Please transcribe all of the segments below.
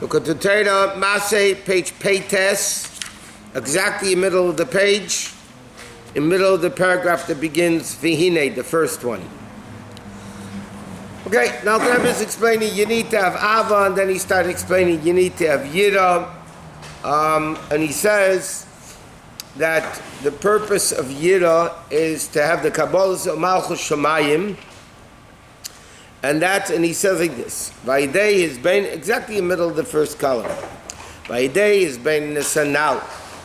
Look at the Torah, Masei, page Peites, exactly in the middle of the page, in the middle of the paragraph that begins Vihine, the first one. Okay, now the Rabbi is explaining you need to have Ava, and then he started explaining you need to have Yira, and he says that the purpose of Yira is to have the Kabbalah of Malchus Shamayim, and he says like this: Vayidei is been exactly in the middle of the first column. Vayidei is been now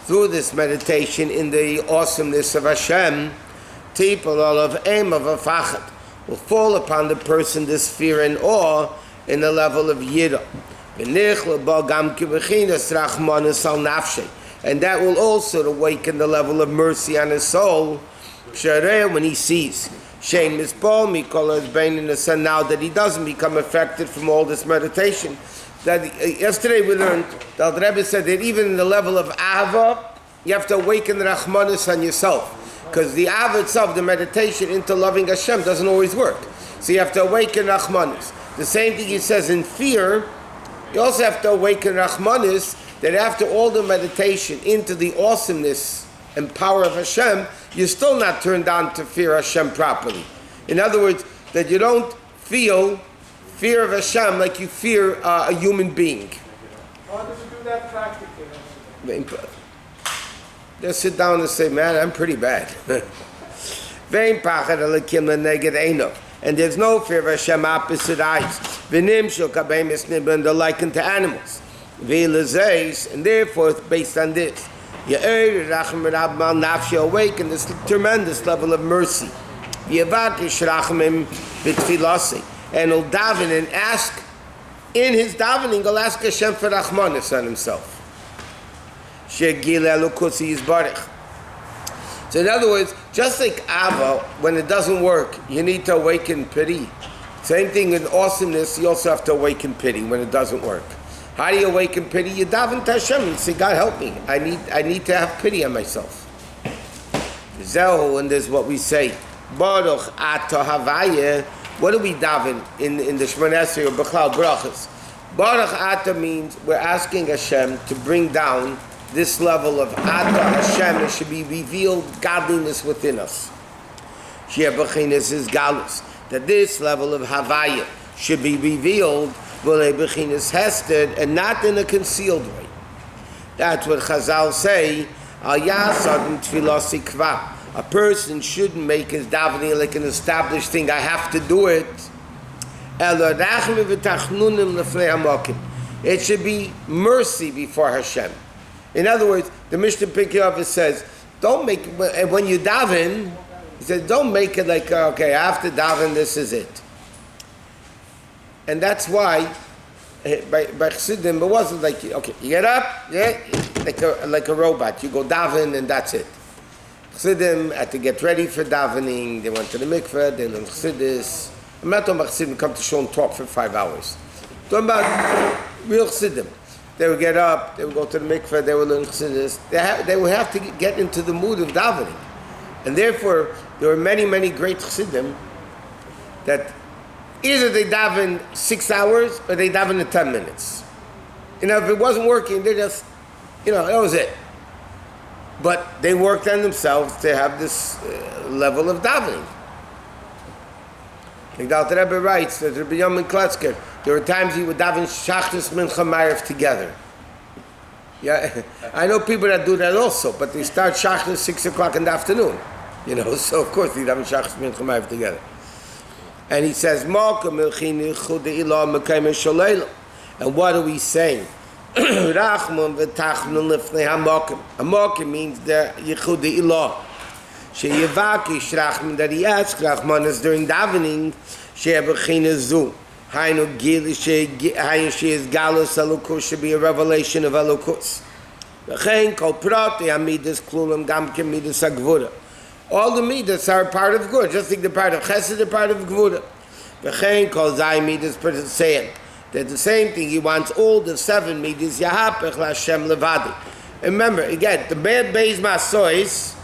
through this meditation in the awesomeness of Hashem, people all of aim of a fachat will fall upon the person this fear and awe in the level of Yira. And that will also awaken the level of mercy on his soul when he sees Shane Mispol Mikola is been in the sun now that he doesn't become affected from all this meditation. That yesterday we learned that the Rebbe said that even in the level of Ava, you have to awaken the Rachmanis on yourself. Because the Ava itself, the meditation into loving Hashem, doesn't always work. So you have to awaken Rachmanis. The same thing he says in fear, you also have to awaken Rachmanis, that after all the meditation into the awesomeness and power of Hashem, you're still not turned on to fear Hashem properly. In other words, that you don't feel fear of Hashem like you fear a human being. How do we do that practically? Just sit down and say, man, I'm pretty bad. And there's no fear of Hashem opposite eyes. And they're likened to animals. And therefore, based on this, awaken this tremendous level of mercy. And he'll daven and ask, in his davening, he'll ask Hashem for Rachmanis on himself. So in other words, just like Ava, when it doesn't work, you need to awaken pity. Same thing in awesomeness, you also have to awaken pity when it doesn't work. How do you awaken pity? You daven to Hashem and say, God help me. I need to have pity on myself. Zehu, and this is what we say. Baruch ato havaya. What do we daven in the Shemona Esrei or B'chlal Brachas? Baruch ato means we're asking Hashem to bring down this level of Ato Hashem. It should be revealed godliness within us. Shia B'chinas is galus. That this level of Havaya should be revealed hested, and not in a concealed way. That's what Chazal say. A person shouldn't make his davening like an established thing. I have to do it. It should be mercy before Hashem. In other words, the Mishnah Pirkei says, don't make, when you daven, he says, don't make it like, okay, after daven, this is it. And that's why, by Chassidim, it wasn't like, okay, you get up, yeah, like a robot. You go daven and that's it. Chassidim had to get ready for davening. They went to the mikveh, they learned Chassidus. I'm not talking about Chassidim come to show and talk for 5 hours. I'm talking about real Chassidim. They would get up, they would go to the mikveh, they would learn Chassidus. They would have to get into the mood of davening. And therefore, there were many, many great Chassidim that either they daven 6 hours or they daven in 10 minutes. If it wasn't working, they just, that was it. But they worked on themselves to have this level of davening. Like the Rebbe writes that Rabbi Yamin Kletzker, there were times he would daven Shachris Mincha Ma'ariv together. Yeah, I know people that do that also, but they start Shachris 6 o'clock in the afternoon. So of course they daven Shachris Mincha Ma'ariv together. And he says, and what are we saying? Hamokim means the Yichud Ilah. That he asks Rachmanis during davening, should be a revelation of Elokus. All the midas are part of good, just like the part of Chesed, the part of Gvura. That the same thing, he wants all the 7 midas, Yahapech Lashem Levadi. And remember, again, the bad Beis Masois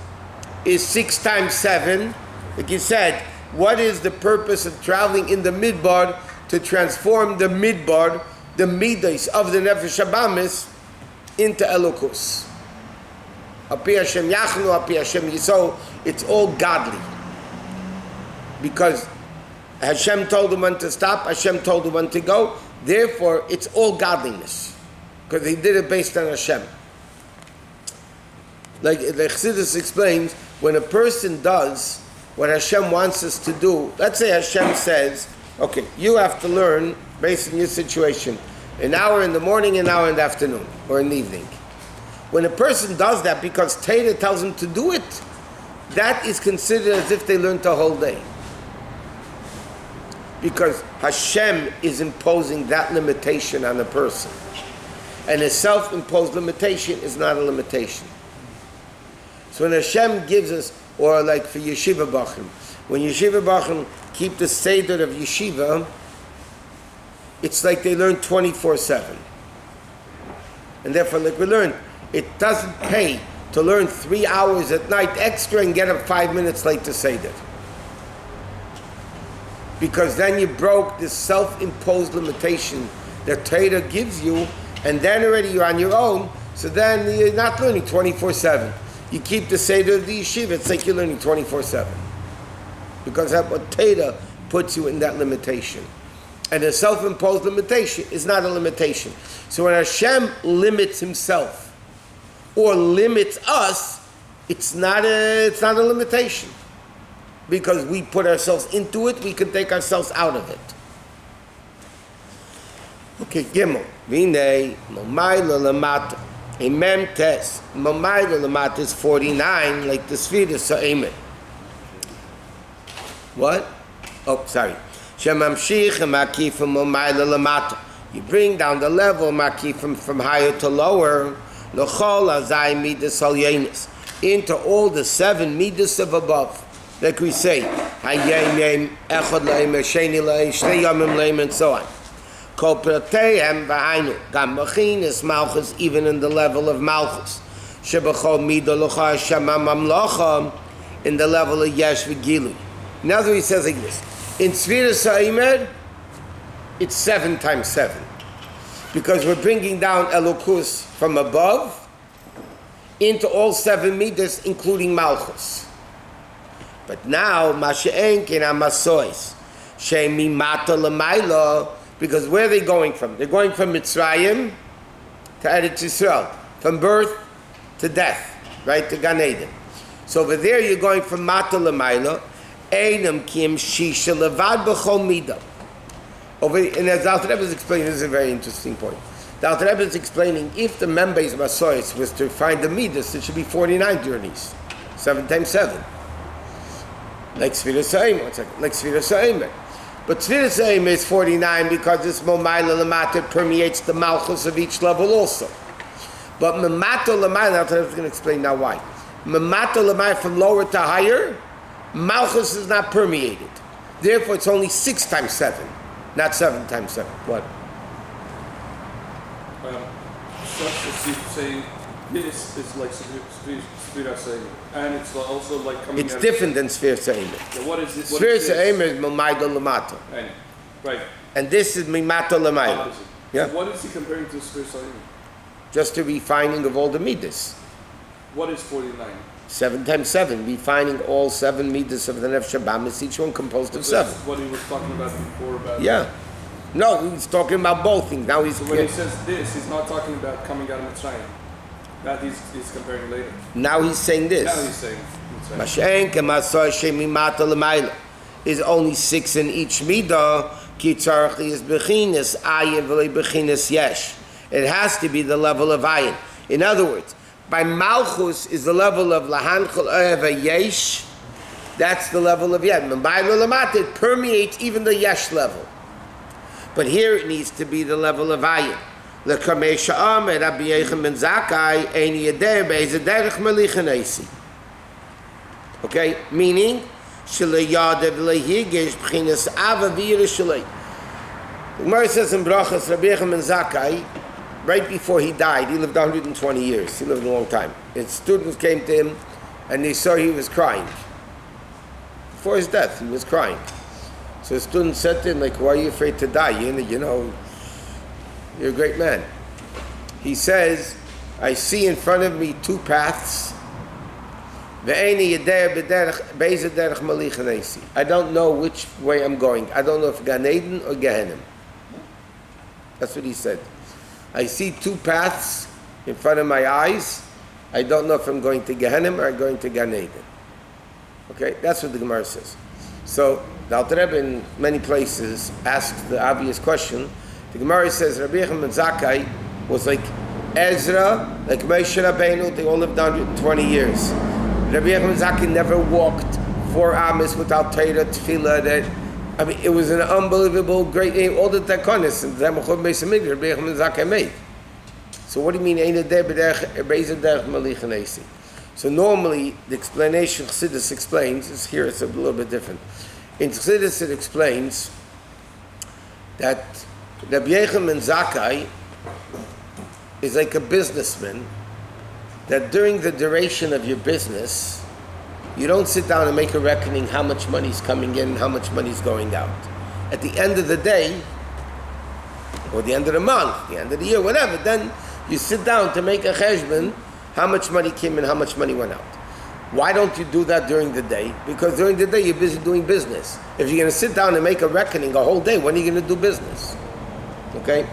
is 6 times 7. Like you said, what is the purpose of traveling in the Midbar to transform the Midbar the midas of the Nefesh Habamis into Elokus. Api Hashem Yachnu, Api Hashem Yisrael, it's all godly. Because Hashem told him when to stop, Hashem told him when to go, therefore it's all godliness. Because he did it based on Hashem. Like the Chassidus explains, when a person does what Hashem wants us to do, let's say Hashem says, okay, you have to learn, based on your situation, an hour in the morning, an hour in the afternoon, or in the evening. When a person does that because Torah tells him to do it, that is considered as if they learned the whole day. Because Hashem is imposing that limitation on a person. And a self-imposed limitation is not a limitation. So when Hashem gives us, or like for Yeshiva Bachim, when Yeshiva Bachim keep the Seder of Yeshiva, it's like they learn 24/7. And therefore, like we learned, it doesn't pay to learn 3 hours at night extra and get up 5 minutes late to Seder. Because then you broke this self-imposed limitation that Torah gives you, and then already you're on your own, so then you're not learning 24/7. You keep the Seder of the Yeshiva, it's like you're learning 24/7. Because that's what Torah puts you in that limitation. And a self-imposed limitation is not a limitation. So when Hashem limits himself, or limits us, it's not a limitation. Because we put ourselves into it, we can take ourselves out of it. Okay, Gimel. Vinei, Momayla Lamata. A mem test. Momayla Lamata is 49, like the Sfira Sa'emet. What? Oh, sorry. Shemamshich Makifim Momayla Lamata. You bring down the level, Makifim, from higher to lower. L'chol azay midas al yenis. Into all the 7 midas of above. Like we say, Hayayim Echad Leim, Sheni Leim, Shnei Yomim Leim, and so on. Kol Prateihem V'hainu, Gam Machinis Malchus, even in the level of Malchus. Shebachol Midah L'cha Hashem HaMamlacha, in the level of Yesh V'Gilui. In other words, he says like this, in Sfira Sa'imer, it's 7 times 7. Because we're bringing down Elokus from above into all 7 midas, including Malchus. But now, Masei in Matos, Shemi Mata Lamaila, because where are they going from? They're going from Mitzrayim to Eretz Yisrael, from birth to death, right, to Gan Eden. So over there you're going from Mata Lamaila, Einam Kim Shisha Levad B'chol Midah. Over, and as Alter Rebbe is explaining, this is a very interesting point. The Alter Rebbe is explaining, if the Members Masei was to find the Midas, it should be 49 journeys, 7 times 7. Like Sfira Sa'emer. But Sfira Sa'emer is 49 because this Momayla Lamata permeates the Malchus of each level also. But Memato Lamata, I'm going to explain now why. Memato Lamata, from lower to higher, Malchus is not permeated. Therefore it's only 6 times 7, not 7 times 7. What? Say this is like Sfira Sa'emer, and it's also like coming. It's different than Sfira Sa'emer. Yeah, what is it? Sfira Sa'emer is Momayla Lamata. Right. And this is Mimato Lamayla. Yeah. So what is he comparing to Sfira Sa'emer? Just a refining of all the midas. What is 49? 7 times 7, refining all 7 midas of the Nefesh Habamis, each one composed of 7. What he was talking about before about. Yeah. No, he's talking about both things. Now he's. So when he says this, he's not talking about coming out of Mitzrayim. That he's comparing later. Now he's saying this. Now he's saying. Mashenke Masei Shemi Mata L'mayla is only 6 in each midah. Ki tzarich is bechinas ayin v'lei bechinas yesh. It has to be the level of ayin. In other words, by Malchus is the level of lahan chol ohev yesh. That's the level of yesh. M'mayla l'mata, it permeates even the yesh level. But here it needs to be the level of ayin. L'kamei sha'am Rabbi Yechim ben Zakkai ein yedeh be'ezeh derech melichan eisi. Okay, meaning sh'leyadev lehigesh b'chinas ava v'yira shalei. The Gemara says in Brachas, Rabbi Yechim ben Zakkai, right before he died, he lived 120 years. He lived a long time. His students came to him, and they saw he was crying. Before his death, he was crying. So his students said to him, like, why are you afraid to die? You know, You're a great man. He says, I see in front of me two paths. I don't know which way I'm going. I don't know if Gan Eden or Gehenna. That's what he said. I see two paths in front of my eyes. I don't know if I'm going to Gehenna or I'm going to Gan Eden. Okay, that's what the Gemara says. So the Alter Rebbe in many places asks the obvious question. The Gemara says Rabbi Yechon ben Zakkai was like Ezra, like Moshe Rabbeinu. They all lived 120 years. Rabbi Yechon ben Zakkai never walked 4 Amos without Torah, Tefillah. It was an unbelievable, great. All the Takonis and the Zamachot Beis Hamikdash Rabbi Yechon ben Zakkai made. So what do you mean? So normally the explanation Chassidus explains is here. It's a little bit different. In Chassidus it explains that Rabbi Yechon ben Zakkai is like a businessman, that during the duration of your business, you don't sit down and make a reckoning how much money is coming in, how much money is going out. At the end of the day, or the end of the month, the end of the year, whatever, then you sit down to make a cheshbon, how much money came in, how much money went out. Why don't you do that during the day? Because during the day you're busy doing business. If you're going to sit down and make a reckoning a whole day, when are you going to do business? Okay?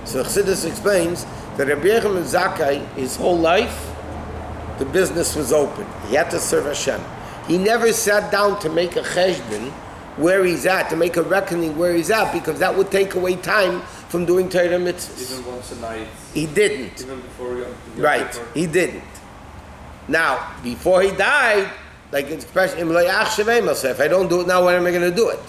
So Chassidus explains that Rabbi Yechon ben Zakkai, his whole life, the business was open. He had to serve Hashem. He never sat down to make a cheshbon where he's at, to make a reckoning where he's at, because that would take away time from doing Torah mitzvahs. Even once a night. He didn't. Even before Yom Right, he didn't. Now, before he died, like it's expression, if I don't do it now, when am I going to do it?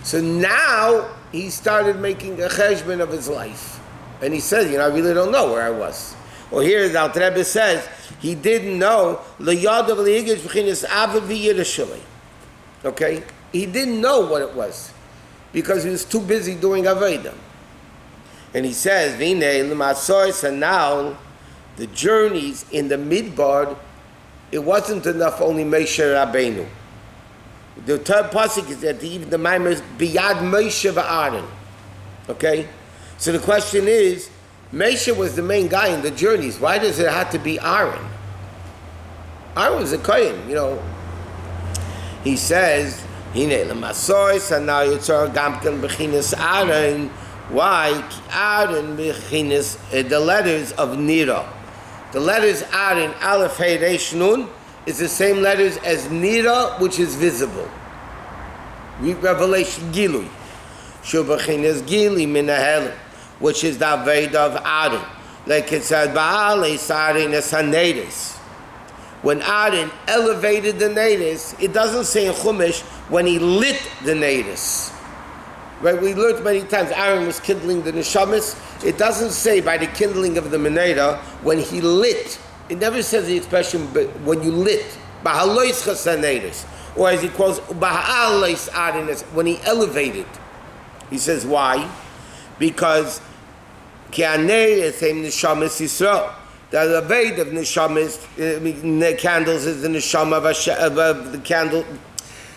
So now he started making a cheshbon of his life. And he said, I really don't know where I was. Or here the Alter Rebbe says, he didn't know, okay? He didn't know what it was, because he was too busy doing Avodah. And he says, and now the journeys in the Midbar, it wasn't enough only Moshe Rabbeinu. The third pasuk is that even the Maimer is biyad Moshe v'Aaron. Okay? So the question is, Moshe was the main guy in the journeys. Why does it have to be Aaron? Aaron was a Kohen, He says, Hine l'masois, and now yitzor gamken b'chinas Aaron. Why? Aaron b'chinas, the letters of Nira. The letters Aaron, Aleph, Hey, Resh, Nun, is the same letters as Nira, which is visible. Read Revelation Gilui. Shubachin Gili Minahelim, which is the Avodah of Aaron. Like it says, Ba'alei Sarin es HaNedis. When Aaron elevated the Nedis, it doesn't say in Chumash when he lit the Nedis. Right? We learned many times Aaron was kindling the neshamas. It doesn't say by the kindling of the menorah when he lit. It never says the expression but when you lit. Bahalois chasanedis, or as he calls bahalois arenes, when he elevated. He says why? Because kianei is same neshamas Yisrael. The avodah of neshamas, the candles is the neshama of Hashem, the candle.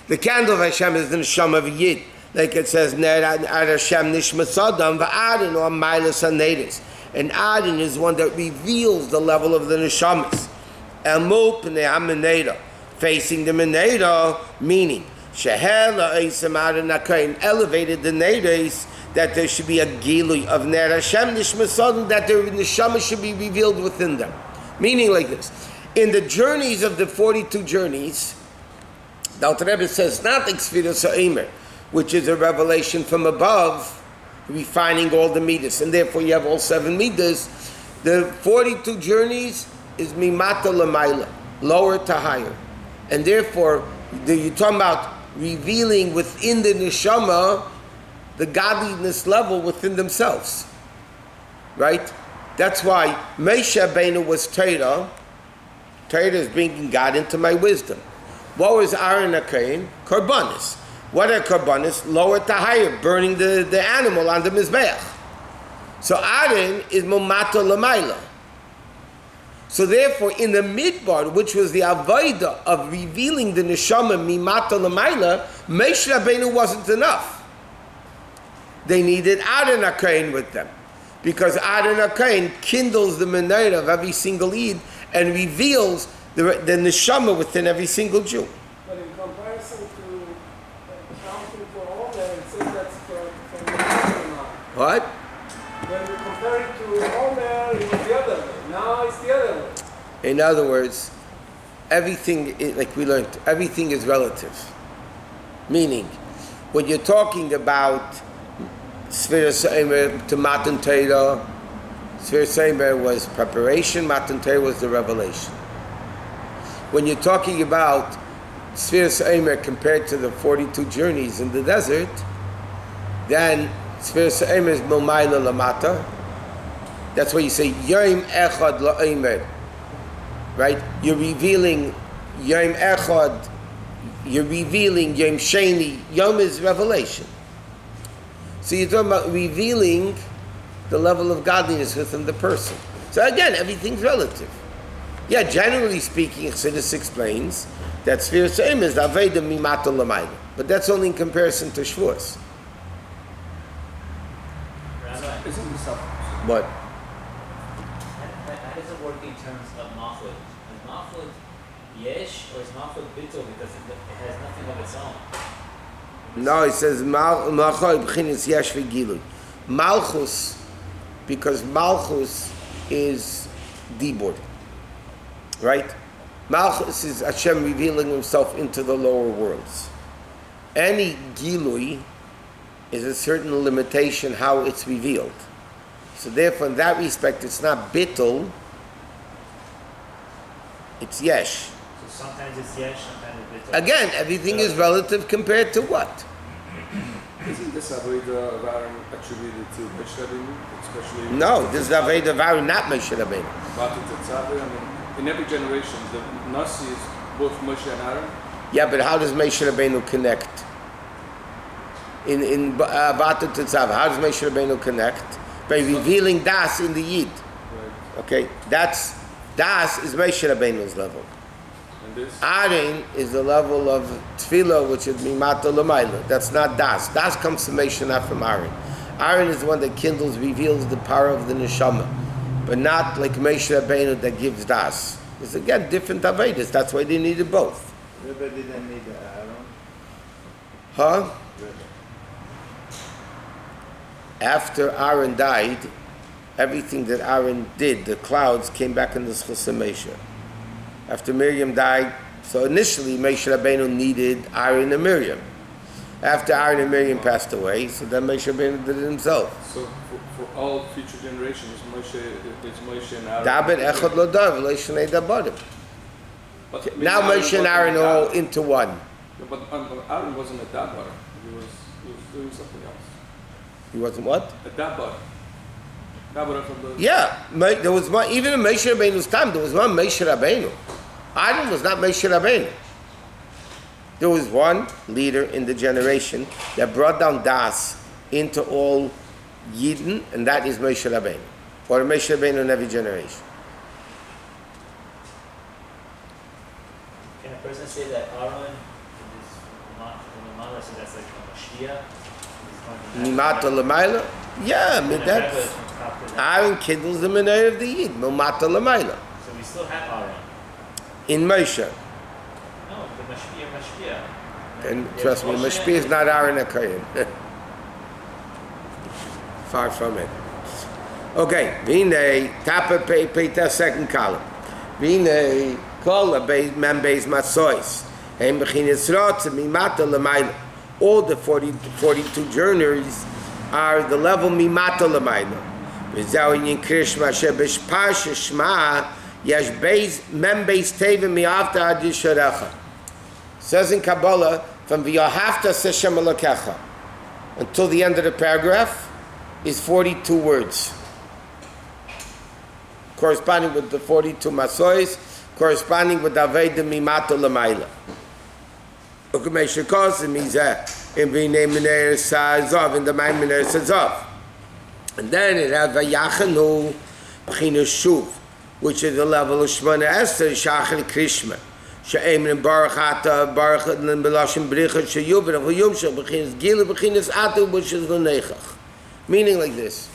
The candle of Hashem is the neshama of Yid. Like it says, Ner Hashem nishmasadam va'adin or milas hanedis. And Adin is one that reveals the level of the neshamas. Elmul pnei hameneda, facing the meneda, meaning shehela eisam Adin akain, elevated the nedas, that there should be a gilui of Ner Hashem nishmasadam, that the neshama should be revealed within them. Meaning like this: in the journeys of the 42 journeys, the Alter Rebbe says not like Sfiras HaEmer, which is a revelation from above, refining all the midas, and therefore you have all 7 midas. The 42 journeys is mimata l'mayla, lower to higher, and therefore you're talking about revealing within the neshama the godliness level within themselves, right? That's why Moshe Rabbeinu was Torah. Torah is bringing God into my wisdom. What was Aaron HaKohen? Korbanos. What are korbanos? Lower to higher, burning the animal on the mizbeach. So Aaron is momato l'mayla. So therefore, in the midbar, which was the avodah of revealing the neshama mimato l'mayla, Moshe Rabbeinu wasn't enough. They needed Aaron HaKohen with them. Because Aaron HaKohen kindles the menorah of every single Eid and reveals the neshama within every single Jew. But in comparison to counting for Omer, it says that's from the other line. What? When we compare it to Omer, it was the other way. Now it's the other way. In other words, everything, like we learned, everything is relative. Meaning, when you're talking about Sfira Seimer to Matan Torah, Sfira Seimer was preparation, Matan Torah was the revelation. When you're talking about Sfira Seimer compared to the 42 journeys in the desert, then Sfira Seimer is Milmaila Lamata. That's why you say Yom Echad La'omer, right? You're revealing Yom Echad, you're revealing Yom Sheni. Yom is revelation. So you're talking about revealing the level of godliness within the person. So again, everything's relative. Yeah, generally speaking, Chassidus explains that Sfira Seimer is Aveda Mimato Lamayla. But that's only in comparison to Shavuos. Isn't this up? What? How does it work in terms of Mafud? Is Mafud Yesh or is Mafud Bittul because it has nothing of its own? No, it says Malchus b'chinas Yesh v'Gilui. Malchus, because Malchus is Dibur, right? Malchus is Hashem revealing Himself into the lower worlds. Any Gilui is a certain limitation how it's revealed. So therefore, in that respect, it's not Bittul, it's Yesh. So sometimes it's Yesh, sometimes it's Bittul. Again, everything is relative compared to what? Isn't this Avodah of Aaron attributed to Moshe Rabbeinu, especially? No, this is Aveda of Aaron, not Moshe Rabbeinu. Matos Tetzaveh. I mean, in every generation, the Nasi is both Moshe and Aaron. Yeah, but how does Moshe Rabbeinu connect? In Matos Tetzaveh, how does Moshe Rabbeinu connect? By revealing Das in the Yid. Right. Okay, Das is Moshe Rabbeinu's level. And this? Aaron is the level of Tefillah, which is Mimato Lamayla. That's not Das. Das comes from Moshe, not from Aaron. Aaron is the one that kindles, reveals the power of the neshama, but not like Moshe Rabbeinu that gives Das. It's again different Avedas. That's why they needed both. Rabbi didn't need Aaron. Huh? Rabbi. After Aaron died, everything that Aaron did, the clouds came back in the Schus Moshe. After Miriam died, so initially Moshe Rabbeinu needed Aaron and Miriam. After Aaron and Miriam passed away, so then Moshe Rabbeinu did it himself. So for all future generations, it's Moshe and Aaron. David echad lo dav, lo shnei dabarim. But Now Moshe and Aaron are all into one. Yeah, but Aaron wasn't a dabar. He was doing something else. He wasn't what? A dabar. Dabar from the. Yeah, there was one, even in Moshe Rabbeinu's time, there was one Moshe Rabbeinu. Aaron was not Moshe Rabbeinu. There was one leader in the generation that brought down Das into all Yidden, and that is Moshe Rabbeinu, or Moshe Rabbeinu in every generation. Can a person say that Aaron is the Mala, so that's like a Mashiach? Mimata Lamaila? Yeah, I mean that's Aaron kindles the menorah of the Yid, Mimata Lamaila. So we still have Aaron. In Moshe. No, the Mashpia. And trust me, Mashpia is not Aaron HaKohen. Far from it. Okay, Vine, Tapa Peita, second column. Vine, Kol, Membeis Masois. Hem Bechinis Rotz, Mimata Lamaila. All the 42 journeys are the level Mimata Lamaila. V'zau Yin Krishma, Shebesh Pasha Shma, Yesh Beis, Membeis Teva Mi'avta Ad Yisharecha. Says in Kabbalah, from V'yahavta Seshem Elokecha until the end of the paragraph is 42 words. Corresponding with the 42 Masois, corresponding with Aveda Mimata Lamaila. In the Maiminer Sazov. And then it has Vayachanu B'chinas Shuv, which is the level of Shemona Esther, Shachar Krishma. She'emin Baruch Ata, Baruch Adlan B'lashim B'richa, She'yubin, V'yumshah, B'chinas Gila, B'chinas Atu, which is L'neichach. Meaning like this.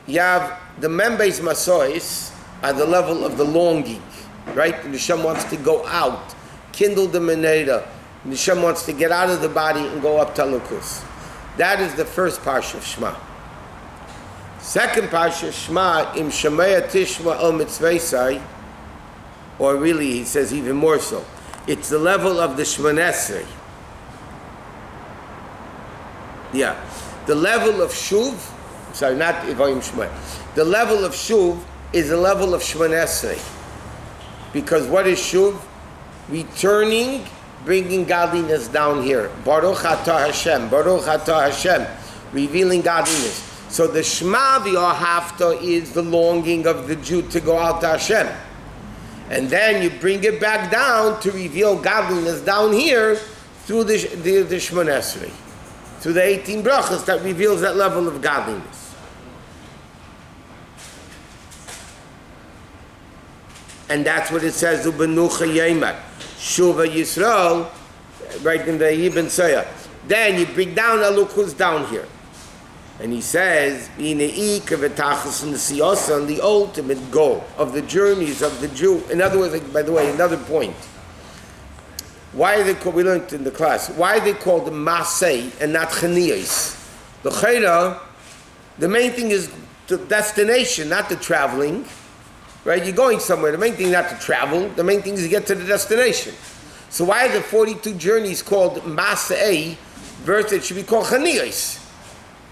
you have the Membes Masois at the level of the longing, right? The Neshama wants to go out, kindle the Meneda. The Neshama wants to get out of the body and go up to Elokus. That is the first parsha of Shema. Second parsha, Shema, im Shemaya Tishma el Mitzvesai, or really he says even more so. It's the level of the Shmonesrei. Yeah. The level of Shuv, sorry, not Ivayim Shema. The level of Shuv is the level of Shmonesrei. Because what is Shuv? Returning, bringing godliness down here. Baruch Atah Hashem, Baruch Atah Hashem, revealing godliness. So the Shema v'Ohavta is the longing of the Jew to go out to Hashem. And then you bring it back down to reveal godliness down here through the Shmonesrei, through the 18 brachas that reveals that level of godliness. And that's what it says, Ubenucha Yemak, Shuva Yisrael, right in the Yibn Sayah. Then you bring down Elokus down here. And he says, and the ultimate goal of the journeys of the Jew. In other words, by the way, another point. Why are they called, we learned in the class, why are they called Masei and not Chaniyos? The Chayra, the main thing is the destination, not the traveling. Right? You're going somewhere. The main thing is not to travel. The main thing is to get to the destination. So why are the 42 journeys called Masei versus it should be called Chaniyos?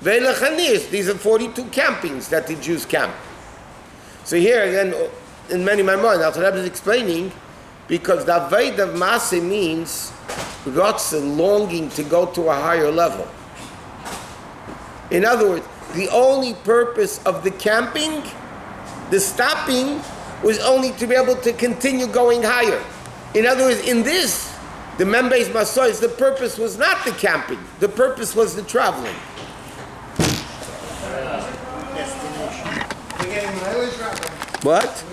Ve'ela Chaniyos. These are 42 campings that the Jews camp. So here again, in many Maimon, Alter Rebbe is explaining, because the Aved of Masei means Rotze, longing to go to a higher level. In other words, the only purpose of the camping, the stopping, was only to be able to continue going higher. In other words, in this, the Membes Masois, the purpose was not the camping. The purpose was the traveling. Destination. We're getting mileage, Rabbi. What?